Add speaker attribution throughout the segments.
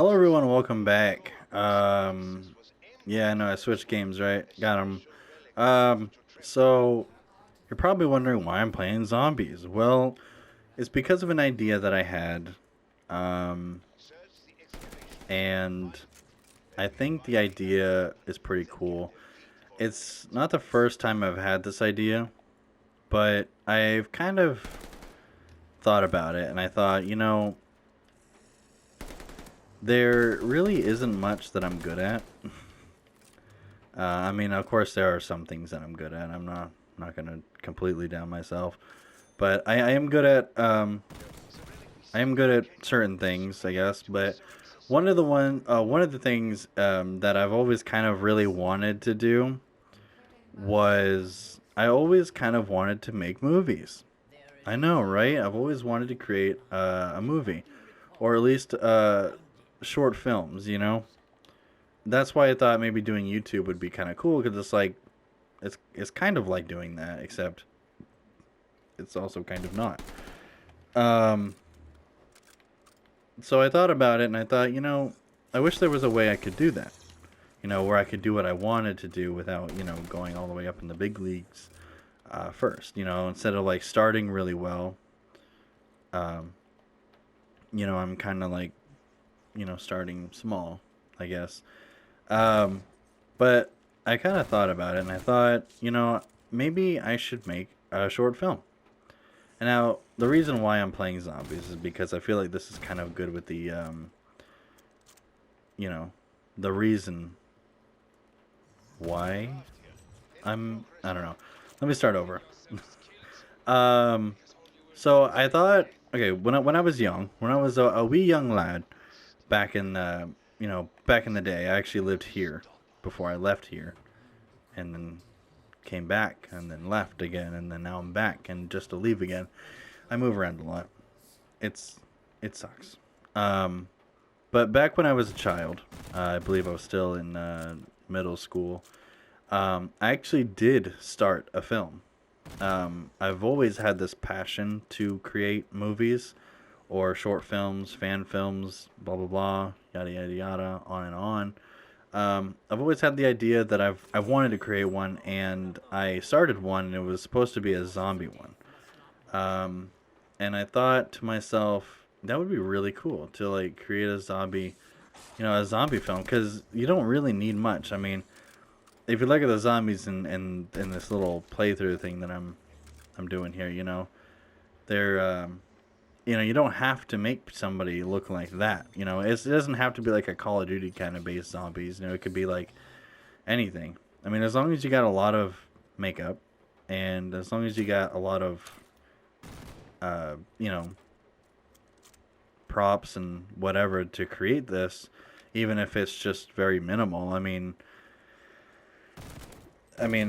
Speaker 1: Hello, everyone. Welcome back. Yeah, I know I switched games, right? Got them. So you're probably wondering why I'm playing zombies. Well, it's because of an idea that I had, um, and I think the idea is pretty cool. It's not the first time I've had this idea, but I've kind of thought about it, and I thought, there really isn't much that I'm good at. I mean, of course, there are some things that I'm good at. I'm not gonna completely down myself, but I am good at I am good at certain things, I guess. But one of the things that I've always kind of really wanted to do was I always kind of wanted to make movies. I know, right? I've always wanted to create a movie, or at least short films. That's why I thought maybe doing YouTube would be kind of cool because it's like it's kind of like doing that, except it's also kind of not. Um, so I thought about it, and I thought, I wish there was a way I could do that. Where I could do what I wanted to do without, going all the way up in the big leagues first. Instead of like starting really well, um, I'm kind of like, starting small, I guess. Um, but I kind of thought about it, and I thought, maybe I should make a short film. And now the reason why I'm playing zombies is because I feel like this is kind of good with you know, the reason why I don't know. Let me start over. um, so I thought, okay, when I was young, when I was a wee young lad, back in back in the day, I actually lived here before I left here, and then came back, and then left again, and then now I'm back, and just to leave again. I move around a lot. It's it sucks. Um, But back when I was a child, I believe I was still in middle school. I actually did start a film. I've always had this passion to create movies or short films, fan films, blah blah blah, yada yada yada, on and on. I've always had the idea that I've wanted to create one, and I started one, and it was supposed to be a zombie one. Um, and I thought to myself, that would be really cool to like create a zombie film because you don't really need much. I mean, if you look at the zombies in this little playthrough thing that I'm doing here, they're you don't have to make somebody look like that. It doesn't have to be like a Call of Duty kind of based zombies. It could be like anything. I mean, as long as you got a lot of makeup, and as long as you got a lot of uh, you know props and whatever to create this, even if it's just very minimal. I mean,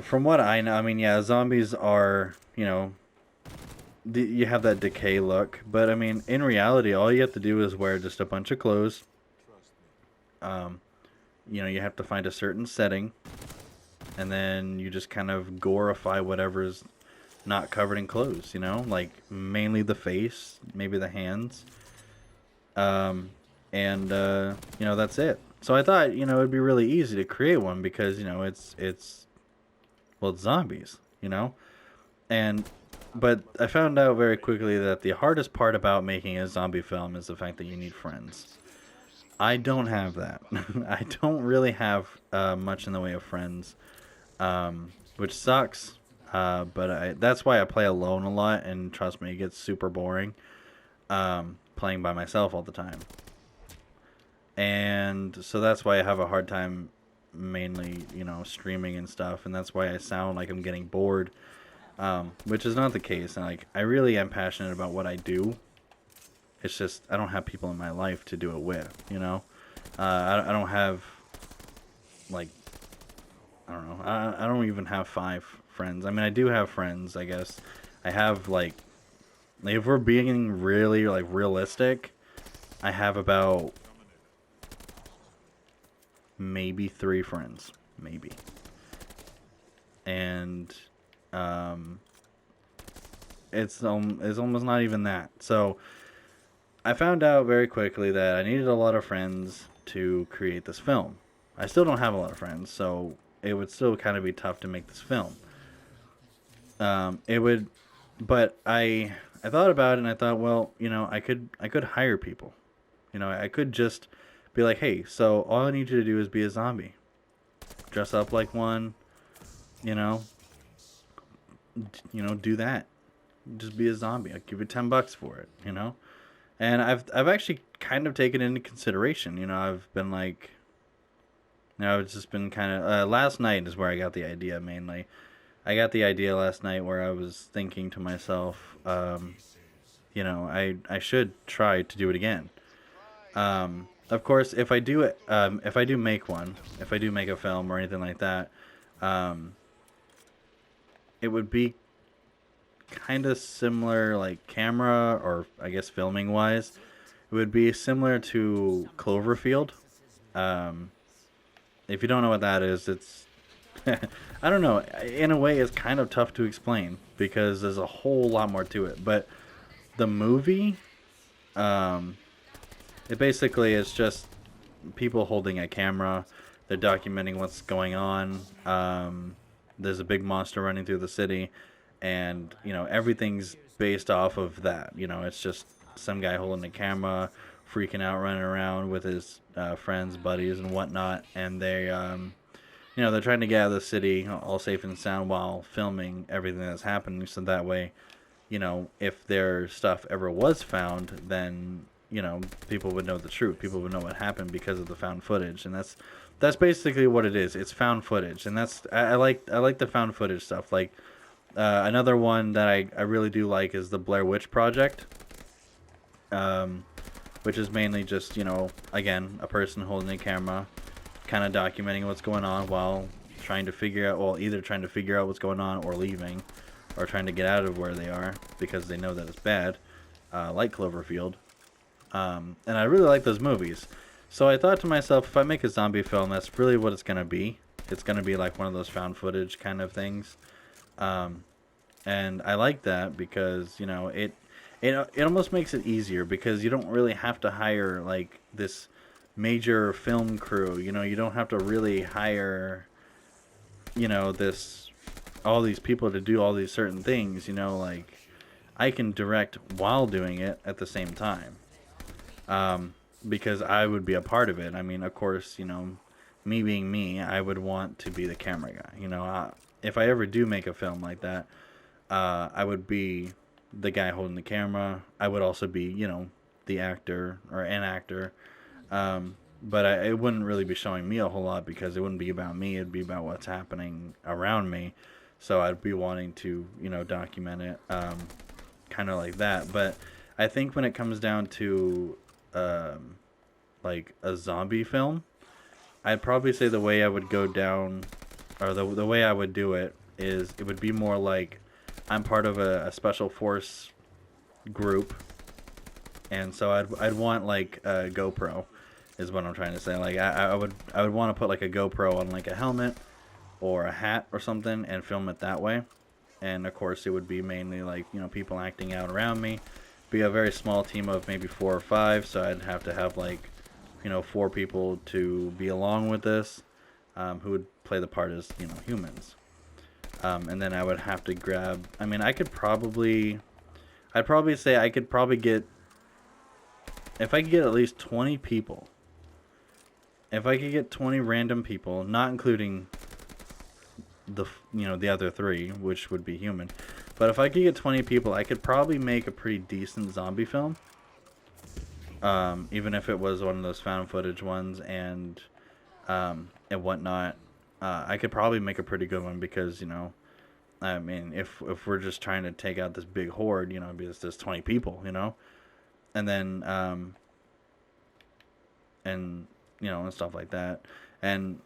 Speaker 1: from what I know, I mean, yeah, zombies are, you have that decay look, but I mean, in reality, all you have to do is wear just a bunch of clothes. Um, you have to find a certain setting, and then you just kind of glorify whatever's not covered in clothes. Like mainly the face, maybe the hands, um, and that's it. So I thought, it'd be really easy to create one because it's zombies, and but I found out very quickly that the hardest part about making a zombie film is the fact that you need friends. I don't have that. I don't really have much in the way of friends, which sucks. But that's why I play alone a lot, and trust me, it gets super boring playing by myself all the time. And so that's why I have a hard time mainly, streaming and stuff, and that's why I sound like I'm getting bored, which is not the case. And like, I really am passionate about what I do. It's just I don't have people in my life to do it with. I don't have like I don't know. I don't even have five friends. I mean, I do have friends. I guess I have like if we're being really like realistic, I have about maybe three friends, maybe, and um, it's almost not even that. So I found out very quickly that I needed a lot of friends to create this film. I still don't have a lot of friends, so it would still kind of be tough to make this film. It would, but I thought about it and I thought, well, I could hire people. I could just be like, hey, so all I need you to do is be a zombie, dress up like one, you know, do that. Just be a zombie. I'll give you $10 for it. And I've actually kind of taken into consideration. I've been like, it's just been kind of last night is where I got the idea mainly. I got the idea last night where I was thinking to myself, I should try to do it again. Of course, if I do it, if I do make one, if I do make a film or anything like that, um, it would be kind of similar, like camera or I guess filming wise, it would be similar to Cloverfield. Um, if you don't know what that is, it's I don't know. In a way, it's kind of tough to explain because there's a whole lot more to it. But the movie, um, it basically is just people holding a camera. They're documenting what's going on. There's a big monster running through the city, and everything's based off of that. It's just some guy holding a camera, freaking out, running around with his friends, buddies, and whatnot, and they're trying to get out of the city all safe and sound while filming everything that's happening, so that way, if their stuff ever was found, then people would know the truth. People would know what happened because of the found footage, and that's basically what it is. It's found footage, and I like the found footage stuff. Like another one that I really do like is the Blair Witch Project, which is mainly just again a person holding a camera, kind of documenting what's going on while trying to figure out, well, either trying to figure out what's going on or leaving, or trying to get out of where they are because they know that it's bad, like Cloverfield. And I really like those movies. So I thought to myself, if I make a zombie film, that's really what it's going to be. It's going to be like one of those found footage kind of things. And I like that because, it almost makes it easier because you don't really have to hire like this major film crew. You don't have to really hire, this all these people to do all these certain things. Like I can direct while doing it at the same time. Because I would be a part of it. I mean, of course, me being me, I would want to be the camera guy. If I ever do make a film like that, I would be the guy holding the camera. I would also be, the actor or an actor. But it wouldn't really be showing me a whole lot because it wouldn't be about me. It'd be about what's happening around me. So I'd be wanting to, document it, kind of like that. But I think when it comes down to like a zombie film, I'd probably say the way I would go down, or the way I would do it is it would be more like I'm part of a special force group, and so I'd want like a GoPro, is what I'm trying to say. Like I would want to put like a GoPro on like a helmet or a hat or something and film it that way. And of course it would be mainly like people acting out around me. Be a very small team of maybe 4 or 5, so I'd have to have like 4 people to be along with this, who would play the part as humans. And then I would have to grab, I mean, I'd probably say I could probably get, if I could get at least 20 people, if I could get 20 random people, not including the other 3, which would be human, but if I could get 20 people, I could probably make a pretty decent zombie film. Even if it was one of those found footage ones and whatnot, I could probably make a pretty good one because I mean, if we're just trying to take out this big horde, because there's 20 people, and then and and stuff like that, and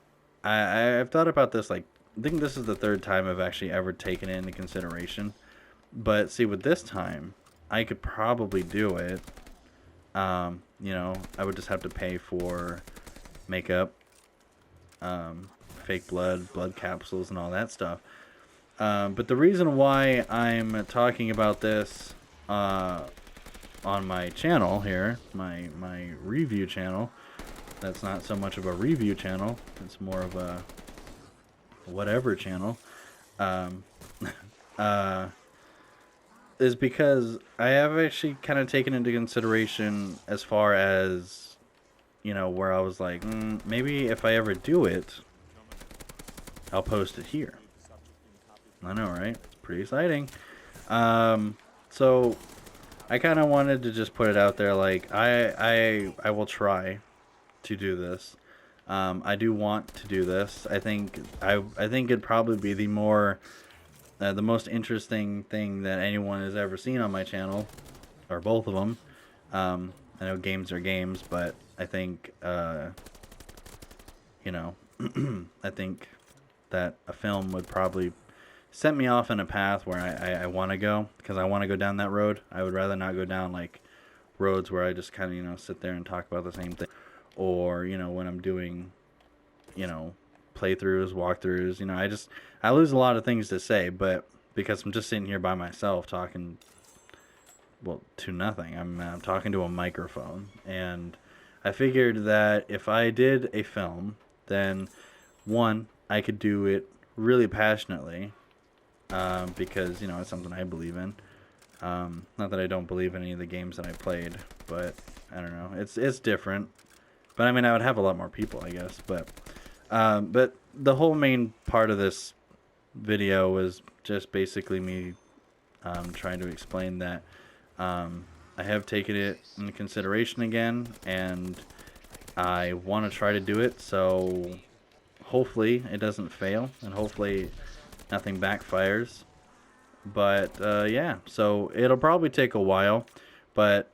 Speaker 1: I've thought about this, like I think this is the 3rd time I've actually ever taken it into consideration. But see, with this time, I could probably do it. I would just have to pay for makeup, fake blood capsules, and all that stuff. But the reason why I'm talking about this on my channel here, my review channel. That's not so much of a review channel. It's more of a whatever channel. Um, uh, is because I have actually kind of taken into consideration as far as, you know, where I was like, maybe if I ever do it, I'll post it here. I know, right? It's pretty exciting. So I kind of wanted to just put it out there, like I will try to do this. I do want to do this. I think it'd probably be the most interesting thing that anyone has ever seen on my channel, or both of them. I know games are games, but I think you know, I think that a film would probably set me off in a path where I want to go, because I want to go down that road. I would rather not go down like roads where I just kind of, you know, sit there and talk about the same thing, or, you know, when I'm doing, you know, playthroughs, walkthroughs, you know, I lose a lot of things to say, but because I'm just sitting here by myself talking, well, to nothing. I'm talking to a microphone, and I figured that if I did a film, then one, I could do it really passionately, because, you know, it's something I believe in. Not that I don't believe in any of the games that I played, but I don't know. It's different. But I mean, I would have a lot more people, I guess. But the whole main part of this video was just basically me trying to explain that I have taken it into consideration again, and I want to try to do it. So hopefully it doesn't fail, and hopefully nothing backfires. But yeah, so it'll probably take a while, but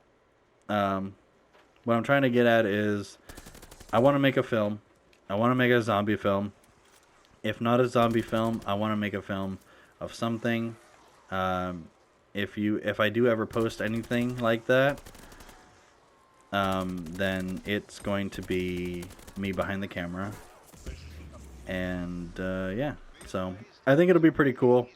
Speaker 1: what I'm trying to get at is I want to make a film. I want to make a zombie film. If not a zombie film, I want to make a film of something. If I do ever post anything like that, then it's going to be me behind the camera. And yeah, so I think it'll be pretty cool.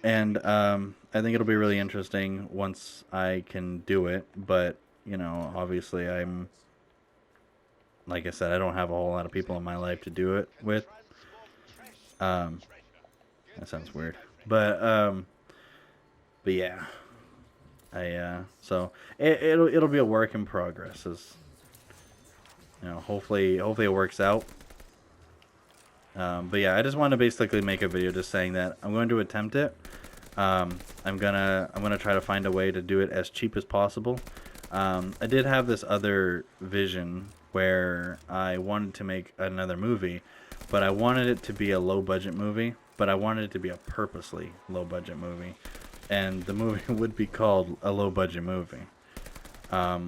Speaker 1: And I think it'll be really interesting once I can do it. But, you know, obviously like I said, I don't have a whole lot of people in my life to do it with. That sounds weird. But yeah. So it'll be a work in progress, as you know, hopefully it works out. But yeah, I just want to basically make a video just saying that I'm going to attempt it. I'm gonna try to find a way to do it as cheap as possible. I did have this other vision where I wanted to make another movie, but I wanted it to be a low budget movie, but I wanted it to be a purposely low budget movie, and the movie would be called a low budget movie. I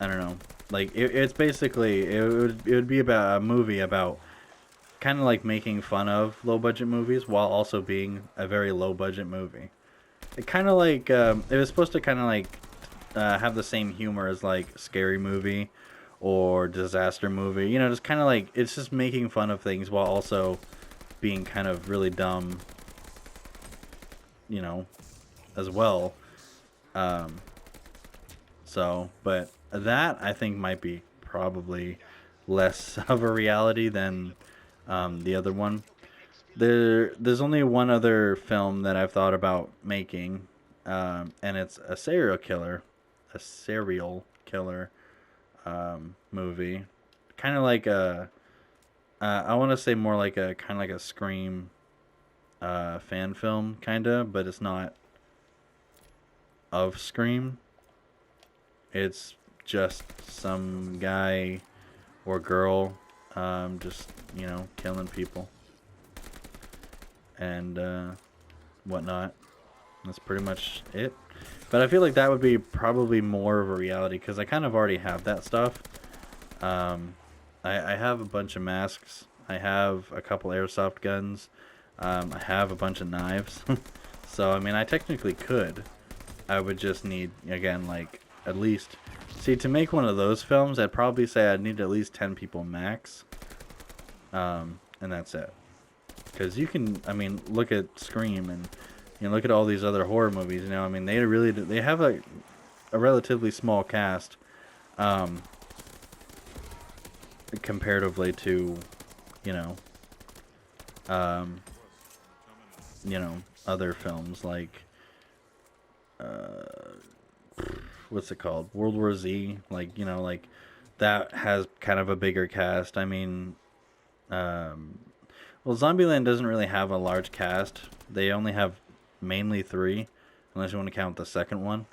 Speaker 1: don't know, like it's basically it would be about a movie about kind of like making fun of low budget movies while also being a very low budget movie. It kind of like it was supposed to kind of like have the same humor as like Scary Movie or Disaster Movie. You know, just kind of like it's just making fun of things while also being kind of really dumb. You know, as well. So, but that I think might be probably less of a reality than the other one. There's only one other film that I've thought about making, and it's a serial killer movie, kind of like I want to say more like a kind of like a Scream fan film, kind of, but it's not of Scream. It's just some guy or girl just, you know, killing people and whatnot. That's pretty much it. But I feel like that would be probably more of a reality, because I kind of already have that stuff. I have a bunch of masks. I have a couple airsoft guns. I have a bunch of knives. So, I mean, I technically could. I would just need, again, like, at least... See, to make one of those films, I'd probably say I'd need at least 10 people max. And that's it. Because you can, I mean, look at Scream and look at all these other horror movies. I mean, they really they have a relatively small cast, um, comparatively to, you know, um, other films like, uh, what's it called? World War Z. Like, like that has kind of a bigger cast. I mean, um, well, Zombieland doesn't really have a large cast. They only have mainly three, unless you want to count the second one.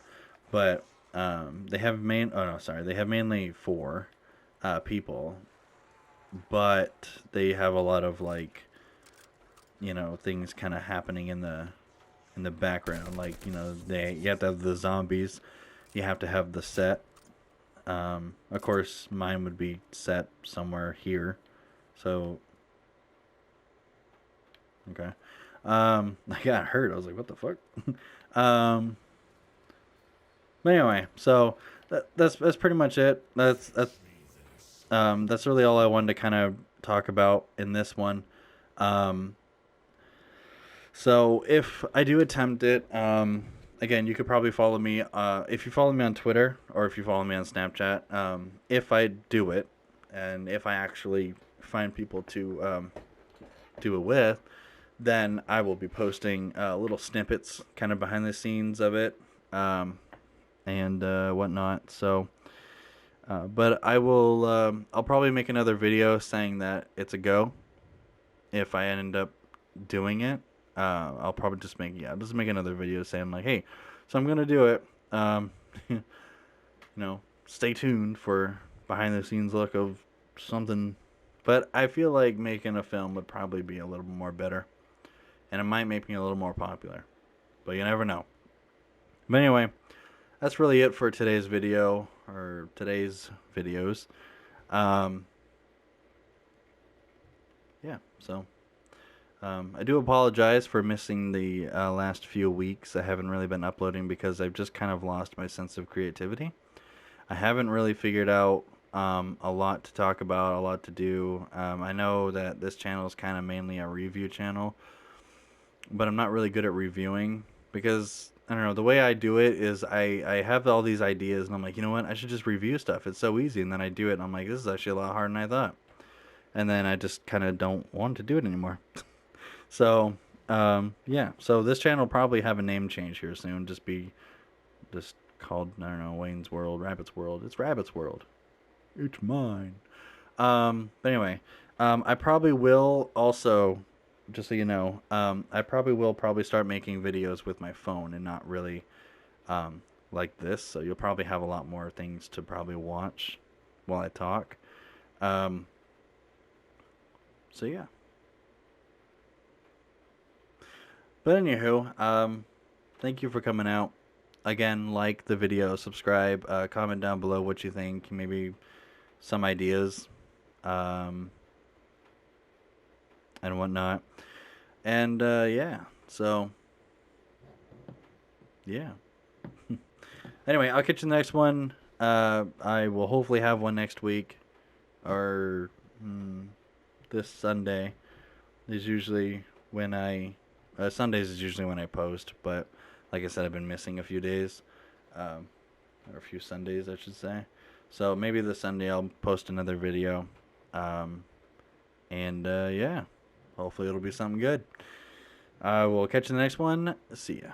Speaker 1: But they have oh no, sorry, they have mainly four people, but they have a lot of like things kind of happening in the background. Like you have to have the zombies, you have to have the set. Of course, mine would be set somewhere here, so okay. I got hurt. I was like, what the fuck? um, but anyway, so that's pretty much it. That's really all I wanted to kind of talk about in this one. Um, so if I do attempt it, again, you could probably follow me. If you follow me on Twitter or if you follow me on Snapchat, if I do it, and if I actually find people to do it with, then I will be posting little snippets, kind of behind the scenes of it, and whatnot. So, but I will. I'll probably make another video saying that it's a go. If I end up doing it, I'll probably just make another video saying like, hey, so I'm gonna do it. Stay tuned for behind the scenes look of something. But I feel like making a film would probably be a little more better, and it might make me a little more popular. But you never know. But anyway, that's really it for today's video, or today's videos. Um, yeah, so I do apologize for missing the last few weeks. I haven't really been uploading because I've just kind of lost my sense of creativity. I haven't really figured out a lot to talk about, a lot to do. I know that this channel is kind of mainly a review channel, but I'm not really good at reviewing because I don't know, the way I do it is I have all these ideas and I'm like, you know what, I should just review stuff. It's so easy, and then I do it and I'm like, this is actually a lot harder than I thought. And then I just kind of don't want to do it anymore. So, yeah. So this channel will probably have a name change here soon. Just called, I don't know, Wayne's World, Rabbit's World. It's Rabbit's World. It's mine. But anyway, I probably will also, just so you know, I probably start making videos with my phone and not really, like this. So you'll probably have a lot more things to probably watch while I talk. So yeah. But anywho, thank you for coming out. Again, like the video, subscribe, comment down below what you think, maybe some ideas, um, and whatnot. And yeah, so yeah. Anyway, I'll catch you in the next one. I will hopefully have one next week, or this Sunday is usually when Sundays is usually when I post, but like I said, I've been missing a few days, or a few Sundays, I should say. So maybe this Sunday I'll post another video, and yeah, hopefully it'll be something good. I will catch you in the next one. See ya.